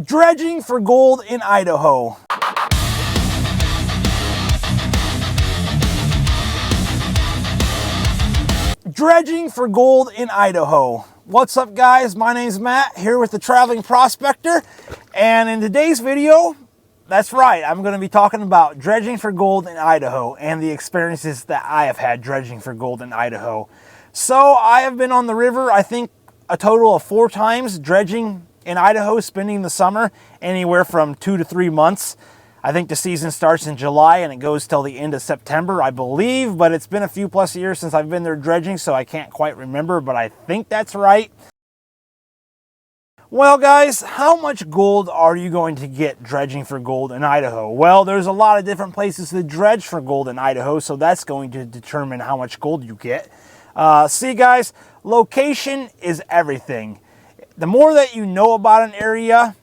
Dredging for gold in Idaho. Dredging for gold in Idaho. What's up, guys? My name's Matt, here with the Traveling Prospector, and in today's video, that's right, I'm going to be talking about dredging for gold in Idaho and the experiences that I have had dredging for gold in Idaho. So I have been on the river, I think, a total of 4 times dredging in Idaho, spending the summer anywhere from 2 to 3 months. I think the season starts in July and it goes till the end of September, I believe, but it's been a few plus years since I've been there dredging, so I can't quite remember, but I think that's right. Well, guys, how much gold are you going to get dredging for gold in Idaho? Well, there's a lot of different places to dredge for gold in Idaho, so that's going to determine how much gold you get. See, guys, location is everything. The more that you know about an area,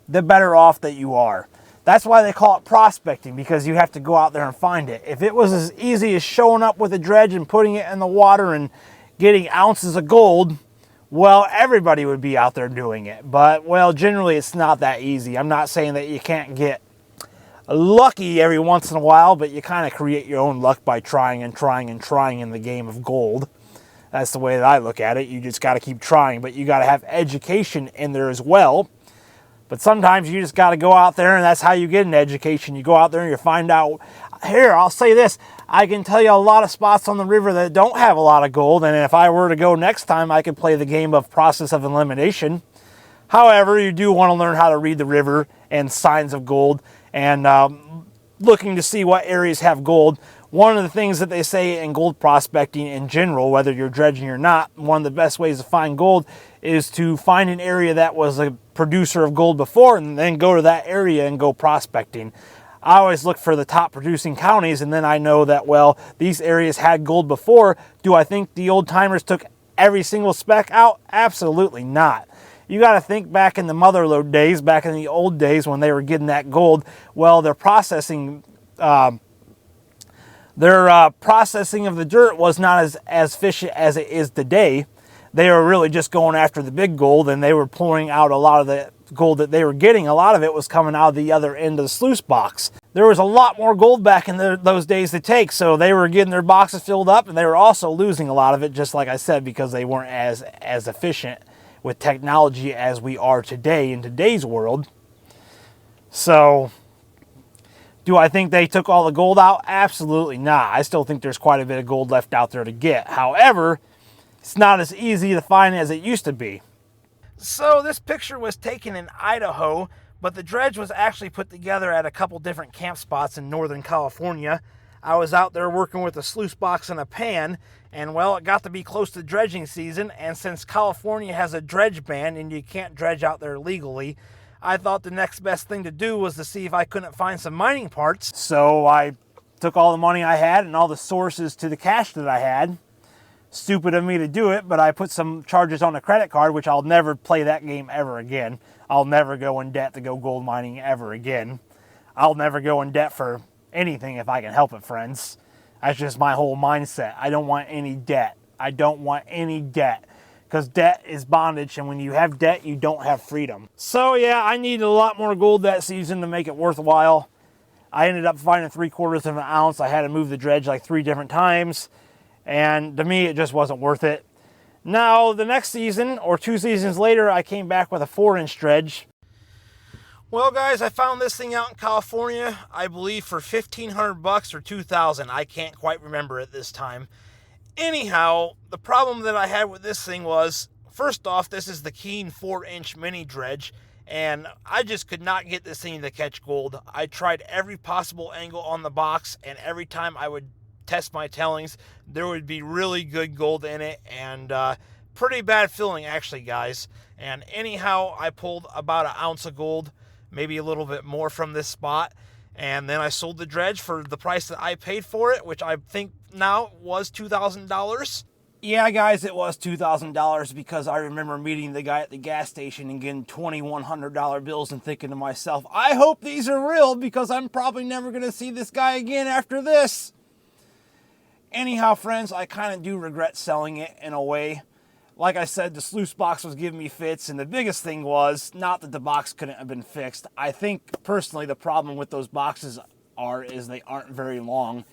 the better off that you are. That's why they call it prospecting, because you have to go out there and find it. If it was as easy as showing up with a dredge and putting it in the water and getting ounces of gold, well, everybody would be out there doing it. But, well, generally it's not that easy. I'm not saying that you can't get lucky every once in a while, but you kind of create your own luck by trying and trying and trying in the game of gold. That's the way that I look at it. You just got to keep trying, but you got to have education in there as well. But sometimes you just got to go out there, and that's how you get an education. You go out there and you find out. Here, I'll say this. I can tell you a lot of spots on the river that don't have a lot of gold, and if I were to go next time, I could play the game of process of elimination. However, you do want to learn how to read the river and signs of gold, and looking to see what areas have gold. One of the things that they say in gold prospecting in general, whether you're dredging or not, one of the best ways to find gold is to find an area that was a producer of gold before and then go to that area and go prospecting. I always look for the top producing counties, and then I know that, well, these areas had gold before. Do I think the old timers took every single speck out? Absolutely not. You got to think back in the motherlode days, back in the old days when they were getting that gold. Well, their processing of the dirt was not as efficient as it is today. They were really just going after the big gold, and they were pouring out a lot of the gold that they were getting. A lot of it was coming out of the other end of the sluice box. There was a lot more gold back in those days to take, so they were getting their boxes filled up, and they were also losing a lot of it, just like I said, because they weren't as efficient with technology as we are today in today's world. So, do I think they took all the gold out? Absolutely not. I still think there's quite a bit of gold left out there to get. However, it's not as easy to find as it used to be. So this picture was taken in Idaho, but the dredge was actually put together at a couple different camp spots in Northern California. I was out there working with a sluice box and a pan, and well, it got to be close to dredging season, and since California has a dredge ban and you can't dredge out there legally, I thought the next best thing to do was to see if I couldn't find some mining parts. So I took all the money I had and all the sources to the cash that I had. Stupid of me to do it, but I put some charges on a credit card, which I'll never play that game ever again. I'll never go in debt to go gold mining ever again. I'll never go in debt for anything if I can help it, friends. That's just my whole mindset. I don't want any debt. I don't want any debt. Because debt is bondage, and when you have debt, you don't have freedom. So yeah, I needed a lot more gold that season to make it worthwhile. I ended up finding 3/4 of an ounce. I had to move the dredge like 3 different times. And to me, it just wasn't worth it. Now, the next season, or 2 seasons later, I came back with a 4-inch dredge. Well, guys, I found this thing out in California, I believe for $1,500 or $2,000. I can't quite remember at this time. Anyhow, the problem that I had with this thing was, first off, this is the Keen 4-inch mini dredge, and I just could not get this thing to catch gold. I tried every possible angle on the box, and every time I would test my tellings, there would be really good gold in it, and pretty bad filling, actually, guys. And anyhow, I pulled about an ounce of gold, maybe a little bit more from this spot, and then I sold the dredge for the price that I paid for it, which I think now was $2,000. Yeah, guys, it was $2,000 because I remember meeting the guy at the gas station and getting $2,100 bills and thinking to myself, I hope these are real because I'm probably never going to see this guy again after this. Anyhow, friends, I kind of do regret selling it in a way. like I said, the sluice box was giving me fits, and the biggest thing was not that the box couldn't have been fixed. I think personally the problem with those boxes is they aren't very long.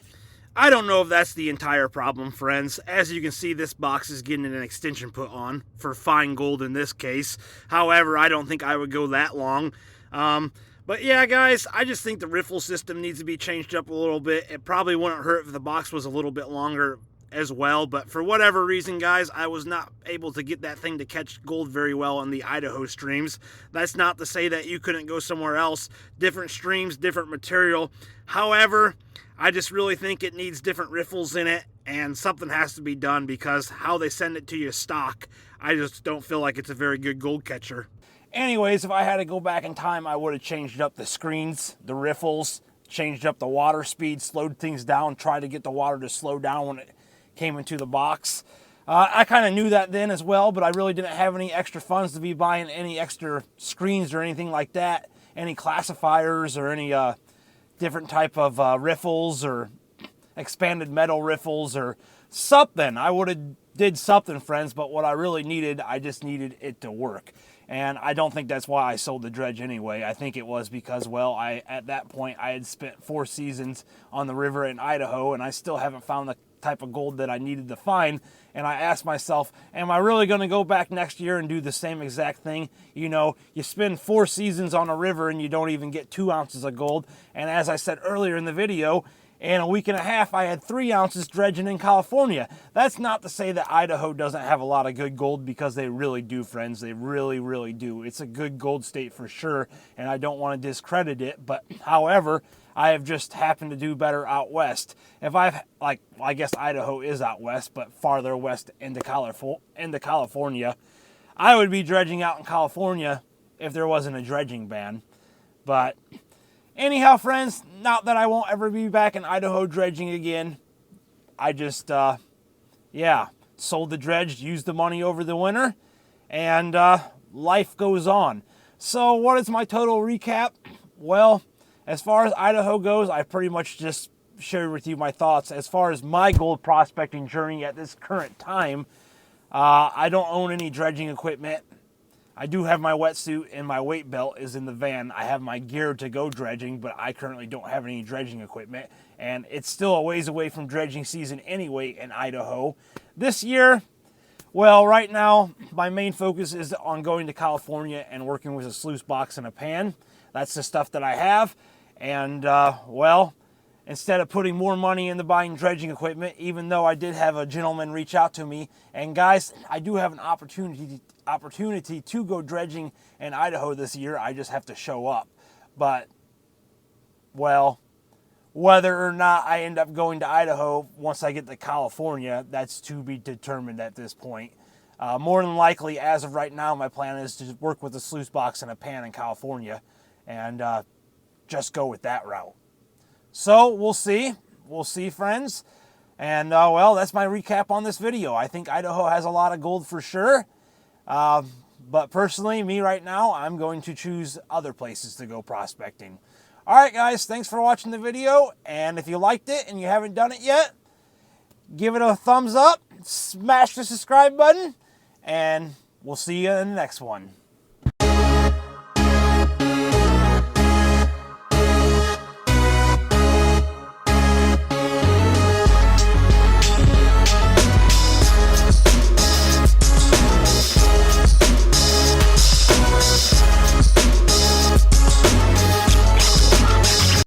I don't know if that's the entire problem, friends. As you can see, this box is getting an extension put on for fine gold in this case. However, I don't think I would go that long. But yeah, guys, I just think the riffle system needs to be changed up a little bit. It probably wouldn't hurt if the box was a little bit longer as well, but for whatever reason, guys, I was not able to get that thing to catch gold very well on the Idaho streams. That's not to say that you couldn't go somewhere else. Different streams, different material. However, I just really think it needs different riffles in it, and something has to be done because how they send it to you stock, I just don't feel like it's a very good gold catcher. Anyways, if I had to go back in time, I would have changed up the screens, the riffles, changed up the water speed, slowed things down, tried to get the water to slow down when it came into the box. I kind of knew that then as well, but I really didn't have any extra funds to be buying any extra screens or anything like that, any classifiers or any different type of riffles or expanded metal riffles or something. I would have did something, friends, but what I really needed, I just needed it to work. And I don't think that's why I sold the dredge anyway. I think it was because, well, at that point I had spent 4 seasons on the river in Idaho, and I still haven't found the type of gold that I needed to find. And I asked myself, am I really going to go back next year and do the same exact thing? You know, you spend 4 seasons on a river and you don't even get 2 ounces of gold. And as I said earlier in the video, in a week and a half, I had 3 ounces dredging in California. That's not to say that Idaho doesn't have a lot of good gold, because they really do, friends. They really, really do. It's a good gold state for sure, and I don't want to discredit it. But however, I have just happened to do better out west. I guess Idaho is out west, but farther west into California. I would be dredging out in California if there wasn't a dredging ban. But anyhow, friends, not that I won't ever be back in Idaho dredging again. I just, sold the dredge, used the money over the winter, and life goes on. So what is my total recap? Well, as far as Idaho goes, I pretty much just shared with you my thoughts. As far as my gold prospecting journey at this current time, I don't own any dredging equipment. I do have my wetsuit and my weight belt is in the van. I have my gear to go dredging, but I currently don't have any dredging equipment. And it's still a ways away from dredging season anyway in Idaho. This year, well, right now, my main focus is on going to California and working with a sluice box and a pan. That's the stuff that I have. And, instead of putting more money into buying dredging equipment, even though I did have a gentleman reach out to me, and guys, I do have an opportunity to go dredging in Idaho this year. I just have to show up. But, well, whether or not I end up going to Idaho once I get to California, that's to be determined at this point. More than likely, as of right now, my plan is to work with a sluice box and a pan in California and just go with that route. So we'll see. We'll see, friends. And, that's my recap on this video. I think Idaho has a lot of gold for sure. But personally, me right now, I'm going to choose other places to go prospecting. All right, guys, thanks for watching the video. And if you liked it and you haven't done it yet, give it a thumbs up, smash the subscribe button, and we'll see you in the next one.